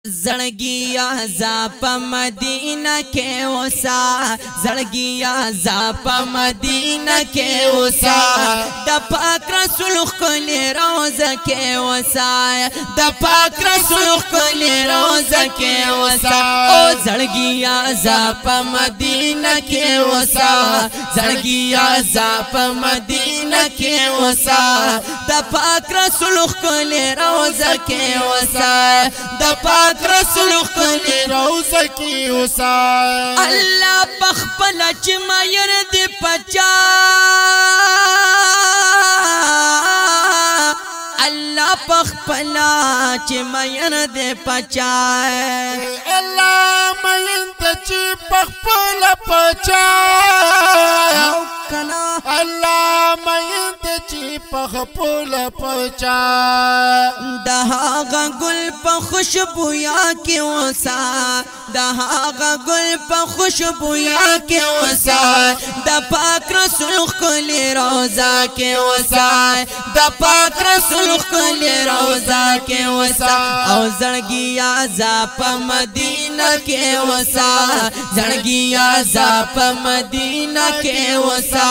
زړګیا زاپ مدینه کې وسا زړګیا زاپ مدینه کې وسا د پاک رسول خپل روزه کې وسا د پاک رسول خپل روزه کې وسا او زړګیا زاپ مدینه کې وسا زړګیا زاپ مدینه کې وسا د پاک رسول خپل روزه کې وسا د پاک رسول خپل روزه کی وسا الله بخپل چې مایر دی پچا الله بخپل چې مایر دی پچا الله مین ته چې بخپل پچا الله مین ته چې بخپل پچا دهاغه گل په خوشبویا کې وسا دهاغه گل په خوشبویا کې وسا د پاک رسول خپل روزه کې وسا د پاک رسول خپل روزه کې وسا او زړګیا زاپ مدینه کې وسا زړګیا زاپ مدینه کې وسا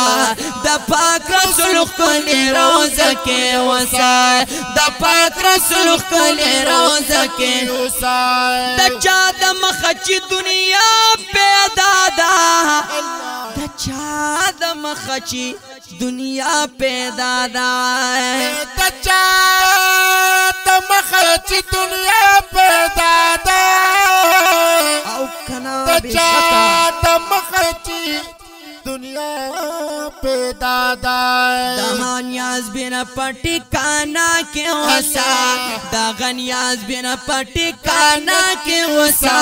د پاک رسول خپل روزه کې وسا د پاک رسول خپل روزه کې وسا د چا د مخچ دنیا پیدا ده د چا د مخچ دنیا پیدا ده د چا د مخچ دنیا پیدا ده او کنا د چا د مخچ دنیا پیدا ده د نیاز بنا پټی کانا کې وسا د غنیاز بنا پټی کانا کې وسا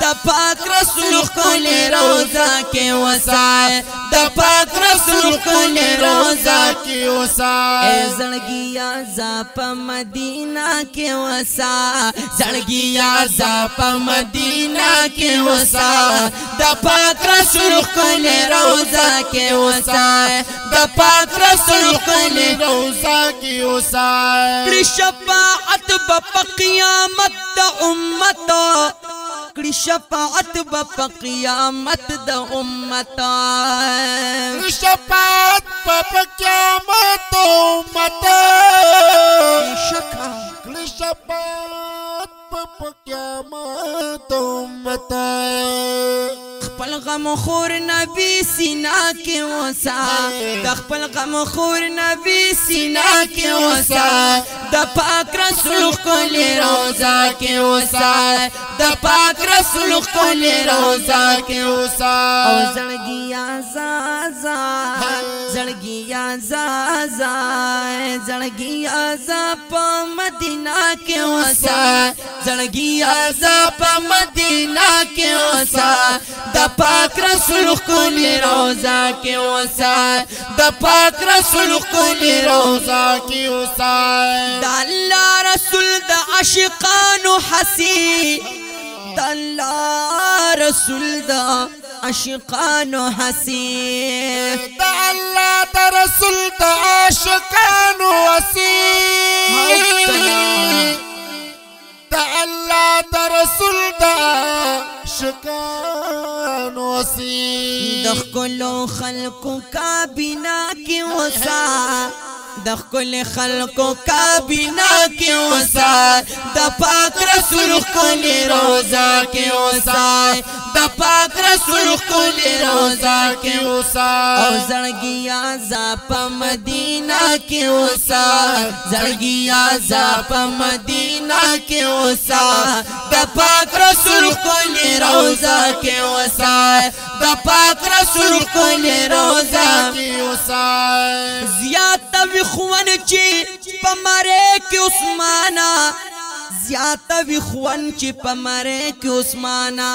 د پاک رسول خپل روزه کې وسا د پاک رسول خپل روزه کی وسا زړګیا زاپ مدینه کې وسا زړګیا زاپ مدینه کې وسا د پاک رسول خپل روزه کې وسا د پاک رسول خپل روزه کی وسا کړي شفاعت په قیامت د امت کړي شفاعت په قیامت د امت شفاعت په قیامت امت شکا کړي شفاعت په قیامت امت خپل غم خور نبی سینا کې وسا د خپل غم خور نبی سینا کې وسا د پاک رسول خپل روزه کې وسا د پاک رسول خپل روزه کې وسا او زړګیا زازا زړګیا زازا زړګیا ز په مدینه کې وسا زړګیا ز په مدینه کې وسا د پاک رسول خپل روزه کې وسا د پاک رسول خپل روزه کې وسا د الله رسول د عاشقانو حسی د الله رسول د عاشقانو حسی د الله د رسول د عاشقانو حسی د الله د رسول د عاشقانو حسی د خلو خلقو کابینا کې وسا د خپل خلقو کابینا کې وسا د پاک رسول خپل روزه کې وسا د پاک رسول خپل روزه کې وسا او زړګیا زاپ مدینه کې وسا زړګیا زاپ مدینه کې وسا د پاک رسول خپل روزه کې وسا د پاک رسول خپل روزه کې وسا زیات وخوان چې پمره کې عثمانا زیات وخوان چې پمره کې عثمانا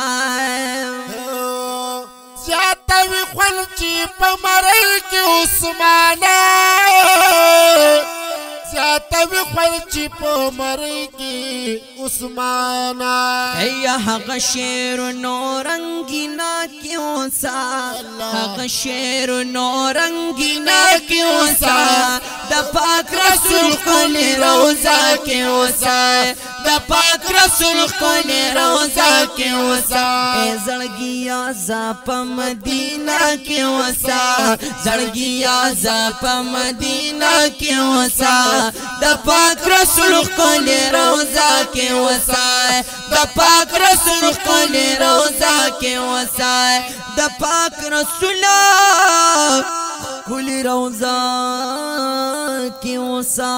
زیات وخوان چې پمره کې عثمانا زیات وخوان چې پمره کې عثمانا ایا هغه شیر نورنګینا کې وسا هغه شیر نورنګینا کې وسا د پاک رسول خپل روزه کې وسا د دا پاک رسول خلی روزہ کی وسا اے زڑگیا زا پا مدینہ کی وسا زڑگیا زا پا مدینہ کی وسا دا پاک رسول خلی روزہ کی وسا دا پاک رسول خلی روزہ کی وسا دا پاک رسول خلی روزہ کی وسا